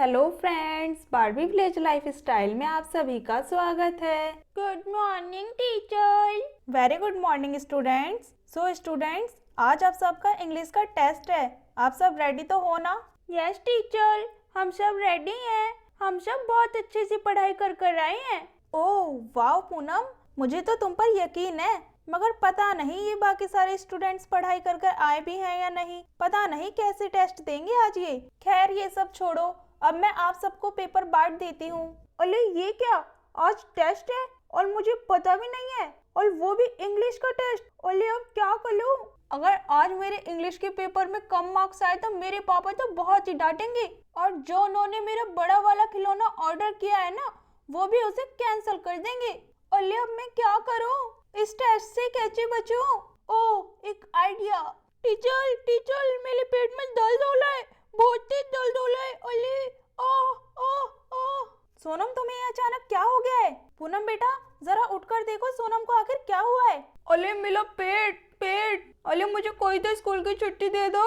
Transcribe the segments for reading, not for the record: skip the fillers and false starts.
Hello friends, Barbie village life style में आप सभी का स्वागत है। Good morning teacher. Very good morning students. So students, आज आप सबका इंग्लिश का टेस्ट है। आप सब रेडी तो हो ना? यस टीचर, हम सब रेडी हैं। हम सब बहुत अच्छे से पढ़ाई कर आए हैं। ओह वाह पूनम, मुझे तो तुम पर यकीन है, मगर पता नहीं ये बाकी सारे स्टूडेंट्स पढ़ाई कर आए भी हैं या नहीं। पता नहीं कैसे टेस्ट देंगे आज ये। खैर ये सब छोड़ो, अब मैं आप सबको पेपर बांट देती हूँ। अरे ये क्या, आज टेस्ट है और मुझे पता भी नहीं है, और वो भी इंग्लिश का टेस्ट। अरे अब क्या करूँ? अगर आज मेरे इंग्लिश के पेपर में कम मार्क्स आए तो मेरे पापा तो बहुत ही डांटेंगे, और जो उन्होंने मेरा बड़ा वाला खिलौना ऑर्डर किया है ना, वो भी उसे कैंसिल कर देंगे। अरे अब मैं क्या करूँ? इस टेस्ट से कैसे बचूं? ओह एक आइडिया। टीचर टीचर, मेरे पेट में दर्द हो रहा है, बहुत तेज दर्द हो रहा है। अरे आह आह आह। सोनम, तुम्हें ये अचानक क्या हो गया है? पूनम बेटा जरा उठकर देखो सोनम को आखिर क्या हुआ है। अरे मेरा पेट पेट, अरे मुझे कोई तो स्कूल की छुट्टी दे दो।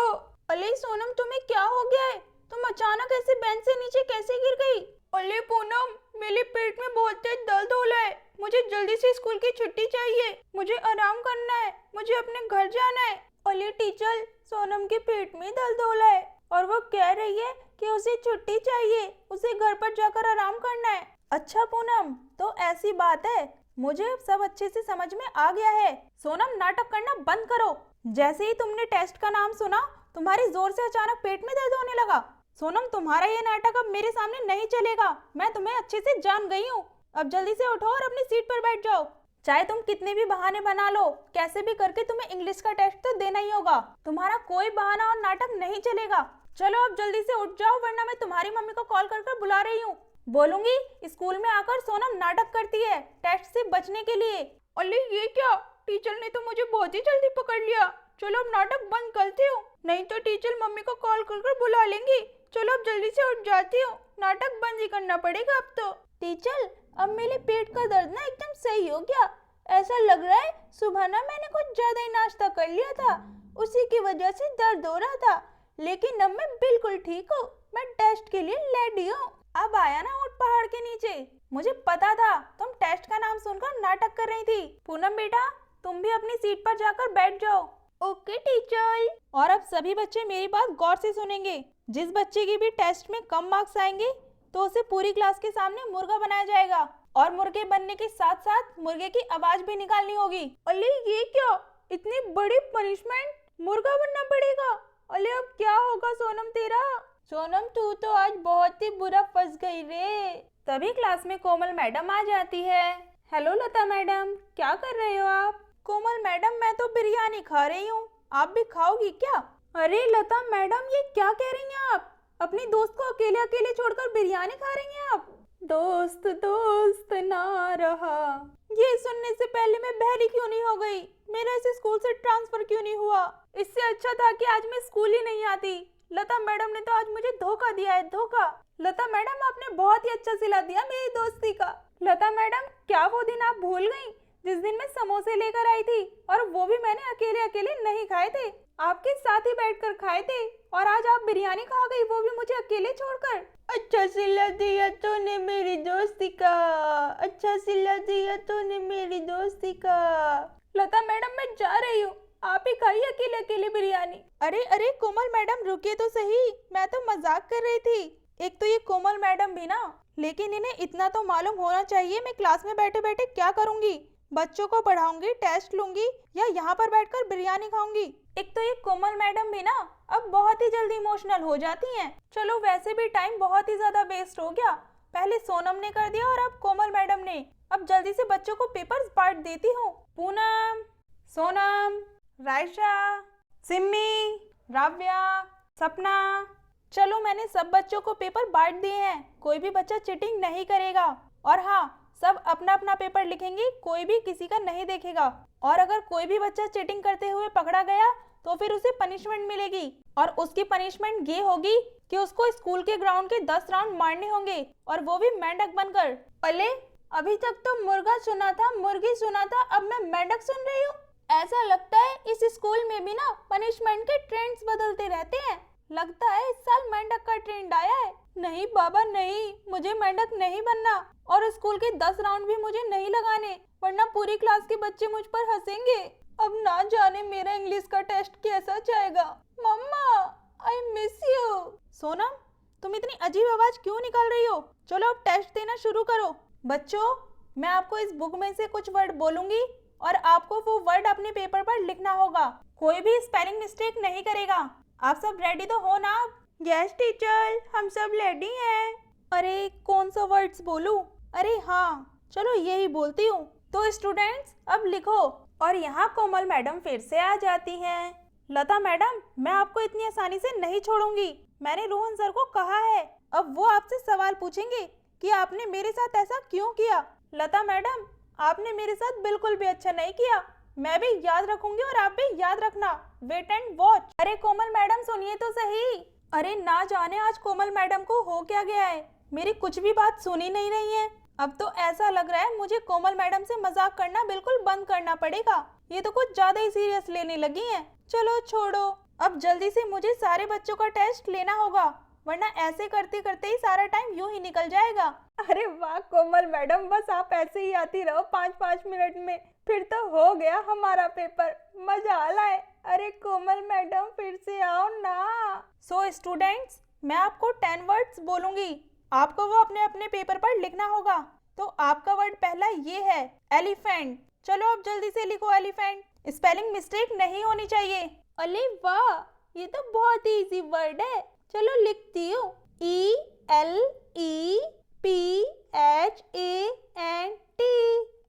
अरे सोनम, तुम्हें क्या हो गया है? तुम अचानक ऐसे बेंच से नीचे कैसे गिर गई? अरे पूनम, मेरे पेट में बहुत तेज दर्द हो रहा है, मुझे जल्दी से स्कूल की छुट्टी चाहिए, मुझे आराम करना है, मुझे अपने घर जाना है। अरे टीचर, सोनम के पेट में दर्द हो रहा है और वो कह रही है कि उसे छुट्टी चाहिए, उसे घर पर जाकर आराम करना है। अच्छा पूनम, तो ऐसी बात है, मुझे सब अच्छे से समझ में आ गया है। सोनम नाटक करना बंद करो। जैसे ही तुमने टेस्ट का नाम सुना, तुम्हारी जोर से अचानक पेट में दर्द होने लगा। सोनम, तुम्हारा ये नाटक अब मेरे सामने नहीं चलेगा, मैं तुम्हें अच्छे से जान गई हूँ। अब जल्दी से उठो और अपनी सीट पर बैठ जाओ। चाहे तुम कितने भी बहाने बना लो, कैसे भी करके तुम्हें इंग्लिश का टेस्ट तो देना ही होगा। तुम्हारा कोई बहाना और नाटक नहीं चलेगा। चलो अब जल्दी से उठ जाओ, वरना मैं तुम्हारी मम्मी को कॉल कर बुला रही हूँ। बोलूंगी स्कूल में आकर सोनम नाटक करती है टेस्ट से बचने के लिए। अरे ये क्या, टीचर ने तो मुझे बहुत ही जल्दी पकड़ लिया। चलो अब नाटक बंद करती हूँ, नहीं तो टीचर मम्मी को कॉल कर बुला लेंगी। चलो अब जल्दी से उठ जाती हूँ, नाटक बंद ही करना पड़ेगा अब तो। टीचर, अब मेरे पेट का दर्द ना एकदम सही हो गया। ऐसा लग रहा है सुबह ना मैंने कुछ ज्यादा ही नाश्ता कर लिया था, उसी की वजह से दर्द हो रहा था। लेकिन अब मैं बिल्कुल ठीक हूँ, मैं टेस्ट के लिए रेडी हूँ। अब आया ना ऊंट पहाड़ के नीचे। मुझे पता था तुम टेस्ट का नाम सुनकर नाटक कर रही थी। पूनम बेटा, तुम भी अपनी सीट पर जाकर बैठ जाओ। Okay teacher. और अब सभी बच्चे मेरी बात गौर से सुनेंगे। जिस बच्चे की भी टेस्ट में कम मार्क्स आएंगे तो उसे पूरी क्लास के सामने मुर्गा बनाया जाएगा, और मुर्गे बनने के साथ साथ मुर्गे की आवाज भी निकालनी होगी। अरे ये क्या, इतनी बड़ी पनिशमेंट, मुर्गा बनना पड़ेगा? अरे अब क्या होगा सोनम तेरा? सोनम तू तो आज बहुत ही बुरा फंस गई रे। तभी क्लास में कोमल मैडम आ जाती है। हेलो लता मैडम, क्या कर रहे हो आप? कोमल मैडम, मैं तो बिरयानी खा रही हूँ, आप भी खाओगी क्या? अरे लता मैडम, ये क्या कह रही हैं आप? अपनी दोस्त को अकेले अकेले छोड़कर बिरयानी खा रही हैं आप? दोस्त दोस्त ना रहा, ये सुनने से पहले मैं बहरी क्यों नहीं हो गई? मेरा इस स्कूल से ट्रांसफर क्यों नहीं हुआ? इससे अच्छा था कि आज मैं स्कूल ही नहीं आती। लता मैडम ने तो आज मुझे धोखा दिया है, धोखा। लता मैडम, आपने बहुत ही अच्छा सिला दिया मेरी दोस्ती का। लता मैडम, क्या वो दिन आप भूल गई जिस दिन मैं समोसे लेकर आई थी, और वो भी मैंने अकेले अकेले नहीं खाए थे, आपके साथ ही बैठकर खाए थे, और आज आप बिरयानी खा गई, वो भी मुझे अकेले छोड़कर। अच्छा सिला दिया तूने मेरी दोस्ती का, अच्छा सिला दिया तूने मेरी दोस्ती का। लता मैडम, मैं जा रही हूँ, आप ही खाइए अकेले अकेले बिरयानी। अरे अरे कोमल मैडम, रुकिए तो सही, मैं तो मजाक कर रही थी। एक तो ये कोमल मैडम भी ना, लेकिन इन्हें इतना तो मालूम होना चाहिए मैं क्लास में बैठे बैठे क्या करूंगी। बच्चों को पढ़ाऊंगी, टेस्ट लूंगी, या यहाँ पर बैठकर बिरयानी खाऊंगी। एक तो ये कोमल मैडम भी ना अब बहुत ही जल्दी इमोशनल हो जाती हैं। चलो वैसे भी टाइम बहुत ही ज्यादा वेस्ट हो गया, पहले सोनम ने कर दिया और अब कोमल मैडम ने। अब जल्दी से बच्चों को पेपर्स बांट देती हूँ। पूनम, सोनम, रायशा, सिम्मी, राव्या, सपना, चलो मैंने सब बच्चों को पेपर बांट दिए हैं, कोई भी बच्चा चीटिंग नहीं करेगा। और हाँ, सब अपना अपना पेपर लिखेंगे, कोई भी किसी का नहीं देखेगा। और अगर कोई भी बच्चा चीटिंग करते हुए पकड़ा गया तो फिर उसे पनिशमेंट मिलेगी, और उसकी पनिशमेंट ये होगी कि उसको स्कूल के ग्राउंड के 10 राउंड मारने होंगे, और वो भी मेंढक बनकर। अले, अभी तक तो मुर्गा सुना था, मुर्गी सुना था, अब मैं मेंढक सुन रही हूँ। ऐसा लगता है इस स्कूल में भी ना पनिशमेंट के ट्रेंड्स बदलते रहते हैं। लगता है इस साल मेंढक का ट्रेंड आया है। नहीं बाबा नहीं, मुझे मेंढक नहीं बनना और स्कूल के 10 राउंड भी मुझे नहीं लगाने, वरना पूरी क्लास के बच्चे मुझ पर हंसेंगे। अब ना जाने मेरा इंग्लिश का टेस्ट कैसा जाएगा। मम्मा आई मिस यू। सोनम, तुम इतनी अजीब आवाज क्यों निकाल रही हो? चलो अब टेस्ट देना शुरू करो। बच्चों, मैं आपको इस बुक में से कुछ वर्ड बोलूंगी और आपको वो वर्ड अपने पेपर पर लिखना होगा। कोई भी स्पेलिंग मिस्टेक नहीं करेगा। आप सब रेडी तो हो ना? यस टीचर, हम सब रेडी हैं। अरे कौन सा वर्ड्स बोलूं? अरे हाँ, चलो यही बोलती हूँ। तो स्टूडेंट्स अब लिखो। और यहाँ कोमल मैडम फिर से आ जाती हैं। लता मैडम, मैं आपको इतनी आसानी से नहीं छोड़ूंगी। मैंने रोहन सर को कहा है, अब वो आपसे सवाल पूछेंगे कि आपने मेरे साथ ऐसा क्यों किया। लता मैडम, आपने मेरे साथ बिल्कुल भी अच्छा नहीं किया। मैं भी याद रखूंगी और आप भी याद रखना। Wait and watch. अरे कोमल मैडम सुनिए तो सही। अरे ना जाने आज कोमल मैडम को हो क्या गया है, मेरी कुछ भी बात सुनी नहीं रही है। अब तो ऐसा लग रहा है मुझे कोमल मैडम से मजाक करना बिल्कुल बंद करना पड़ेगा। ये तो कुछ ज्यादा ही सीरियस लेने लगी हैं। चलो छोड़ो, अब जल्दी से मुझे सारे बच्चों का टेस्ट लेना होगा, वरना ऐसे करते करते ही सारा टाइम यूं ही निकल जाएगा। अरे वाह कोमल मैडम, बस आप ऐसे ही आती रहो 5-5 मिनट में, फिर तो हो गया हमारा पेपर। मजा आ लाए। अरे कोमल मैडम फिर से आओ ना। सो स्टूडेंट्स, मैं आपको 10 वर्ड्स बोलूंगी, आपको वो अपने अपने पेपर पर लिखना होगा। तो आपका वर्ड पहला ये है, एलिफेंट। चलो अब जल्दी से लिखो एलिफेंट। स्पेलिंग मिस्टेक नहीं होनी चाहिए। अरे वाह, ये तो बहुत ही इजी वर्ड है। चलो लिखती हूँ, ELEPHANT,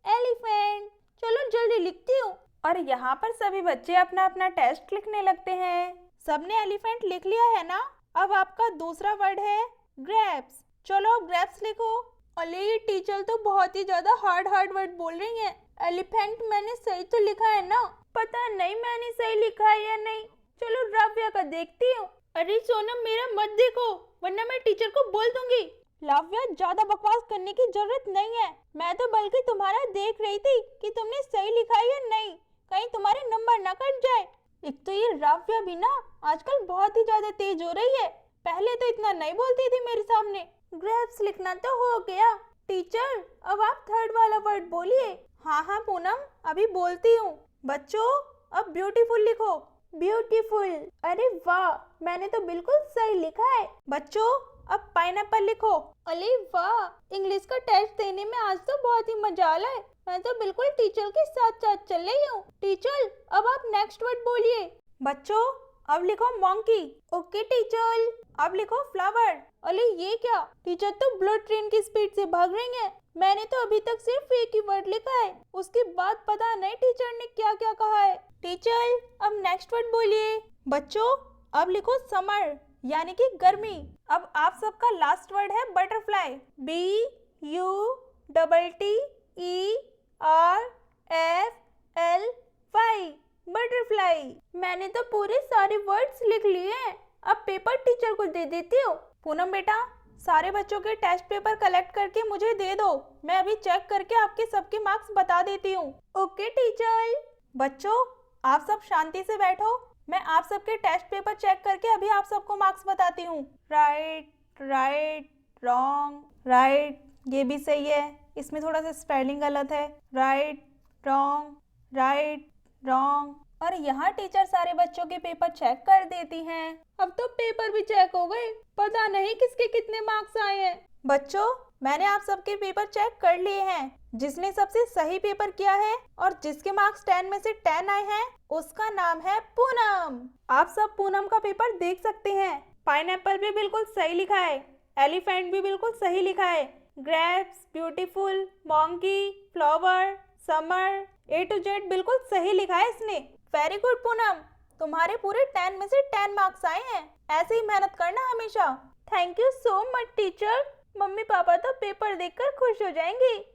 एलिफेंट। चलो जल्दी लिखती हूँ। और यहाँ पर सभी बच्चे अपना अपना टेस्ट लिखने लगते हैं। सबने एलिफेंट लिख लिया है ना? अब आपका दूसरा वर्ड है ग्रेप्स। चलो अब ग्रेप्स लिखो। अरे ये टीचर तो बहुत ही ज्यादा हार्ड वर्ड बोल रही हैं। एलिफेंट मैंने सही तो लिखा है ना? पता नहीं मैंने सही लिखा है या नहीं। चलो राव्या का देखती हूँ। अरे सोनम, मेरा मत देखो, वरना मैं टीचर को बोल दूंगी। लाव्या, ज्यादा बकवास करने की जरूरत नहीं है। मैं तो बल्कि तुम्हारा देख रही थी कि तुमने सही लिखा है या नहीं, कहीं तुम्हारे नंबर ना कट जाए। एक तो ये राव्या भी ना आजकल बहुत ही ज्यादा तेज हो रही है। पहले तो इतना नहीं बोलती थी मेरे सामने। ग्रेप्स लिखना तो हो गया। टीचर अब आप थर्ड वाला वर्ड बोलिए। हाँ पूनम, अभी बोलती हूँ। बच्चों अब ब्यूटीफुल लिखो। ब्यूटीफुल। अरे वाह, मैंने तो बिल्कुल सही लिखा है। बच्चों अब पाइनएप्पल लिखो। अरे वाह, इंग्लिश का टेस्ट देने में आज तो बहुत ही मजा आ रहा है। मैं तो बिल्कुल टीचर के साथ साथ चल रही हूँ। टीचर अब आप नेक्स्ट वर्ड बोलिए। बच्चों अब लिखो मॉन्की। Okay teacher. अब लिखो फ्लावर। अरे ये क्या, टीचर तो बुलेट ट्रेन की स्पीड से भाग रही हैं। मैंने तो अभी तक सिर्फ एक ही वर्ड लिखा है, उसके बाद पता नहीं टीचर ने क्या क्या कहा है। टीचर अब नेक्स्ट वर्ड बोलिए। बच्चों अब लिखो समर, यानी कि गर्मी। अब आप सबका लास्ट वर्ड है बटरफ्लाई। BUTTERFLY, butterfly. मैंने तो पूरे सारे वर्ड्स लिख लिए हैं। अब पेपर टीचर को दे देती हूँ। पूनम बेटा, सारे बच्चों के टेस्ट पेपर कलेक्ट करके मुझे दे दो। मैं अभी चेक करके आपके सबके मार्क्स बता देती हूँ। Okay teacher. बच्चों आप सब शांति से बैठो, मैं आप सबके टेस्ट पेपर चेक करके अभी आप सबको मार्क्स बताती हूँ। राइट राइट रॉन्ग राइट, ये भी सही है, इसमें थोड़ा सा स्पेलिंग गलत है। Right wrong right wrong. और यहाँ टीचर सारे बच्चों के पेपर चेक कर देती हैं। अब तो पेपर भी चेक हो गए, पता नहीं किसके कितने मार्क्स आए हैं। बच्चों मैंने आप सबके पेपर चेक कर लिए हैं। जिसने सबसे सही पेपर किया है और जिसके मार्क्स 10 में से 10 आए हैं, उसका नाम है पूनम। आप सब पूनम का पेपर देख सकते हैं। पाइनएप्पल भी बिल्कुल सही लिखा है, एलिफेंट भी बिल्कुल सही लिखा है, grapes, beautiful, monkey, flower, summer, A to Z बिल्कुल सही लिखा है इसने। वेरी गुड पूनम, तुम्हारे पूरे 10 में से 10 मार्क्स आए हैं। ऐसे ही मेहनत करना हमेशा। Thank you so much teacher. Mummy papa तो पेपर देखकर खुश हो जाएंगे।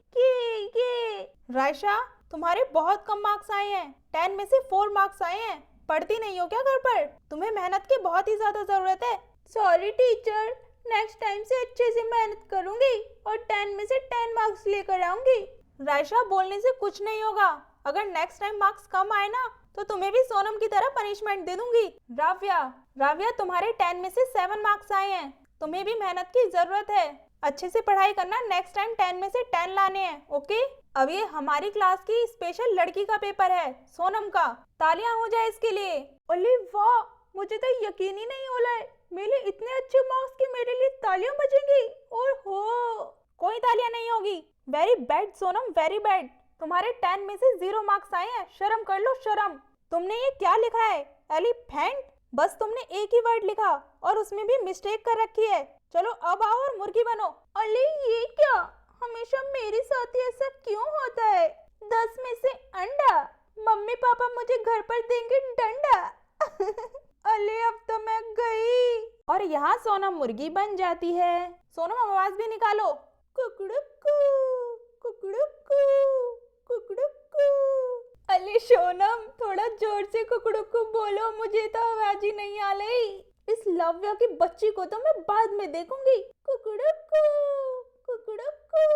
ये रायशा, तुम्हारे बहुत कम मार्क्स आए हैं, 10 में से 4 मार्क्स आए हैं। पढ़ती नहीं हो क्या घर पर? तुम्हें मेहनत की बहुत ही ज्यादा जरूरत है। सॉरी टीचर, नेक्स्ट टाइम से अच्छे से मेहनत करूंगी और 10 में से 10 मार्क्स लेकर आऊंगी। रायशा, बोलने से कुछ नहीं होगा। अगर नेक्स्ट टाइम मार्क्स कम आए ना तो तुम्हें भी सोनम की तरह पनिशमेंट दे दूंगी। राव्या, राव्या तुम्हारे 10 में से 7 मार्क्स आए हैं, तुम्हें भी मेहनत की जरूरत है। अच्छे से पढ़ाई करना, नेक्स्ट टाइम 10 में से 10 लाने हैं, ओके? अब ये हमारी क्लास की स्पेशल लड़की का पेपर है, सोनम का। तालियां हो जाए इसके लिए। अरे वाह, मुझे तो यकीन ही नहीं हो रहा है मेरे इतने अच्छे मार्क्स की मेरे लिए तालियां बजेंगी। और हो, कोई तालियां नहीं होगी। Very bad Sonam, very bad. तुम्हारे 10 में से 0 मार्क्स आए हैं, शर्म कर लो, शर्म। तुमने ये क्या लिखा है? एलिफेंट? बस तुमने एक ही वर्ड लिखा और उसमें भी मिस्टेक कर रखी है। चलो अब आओ और मुर्गी बनो। अरे ये क्या, हमेशा मेरे साथ ही ऐसा क्यों होता है? 10 में से अंडा, मम्मी पापा मुझे घर पर देंगे डंडा। अरे अब तो मैं गई। और यहाँ सोनम मुर्गी बन जाती है। सोनम आवाज भी निकालो। कुकड़ुक्कू, कुकड़ुक्कू, कुकड़ुक्कू। अरे सोनम, थोड़ा जोर से कुकड़ुक्कू बोलो, मुझे तो आवाज ही नहीं आ रही। इस लव्या की बच्ची को तो मैं बाद में देखूंगी। कुकड़ुक्कू, कुकड़ुक्कू।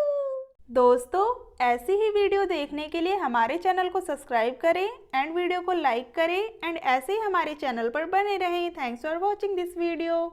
दोस्तों, ऐसी ही वीडियो देखने के लिए हमारे चैनल को सब्सक्राइब करें एंड वीडियो को लाइक करें एंड ऐसे ही हमारे चैनल पर बने रहें। Thanks for watching this video.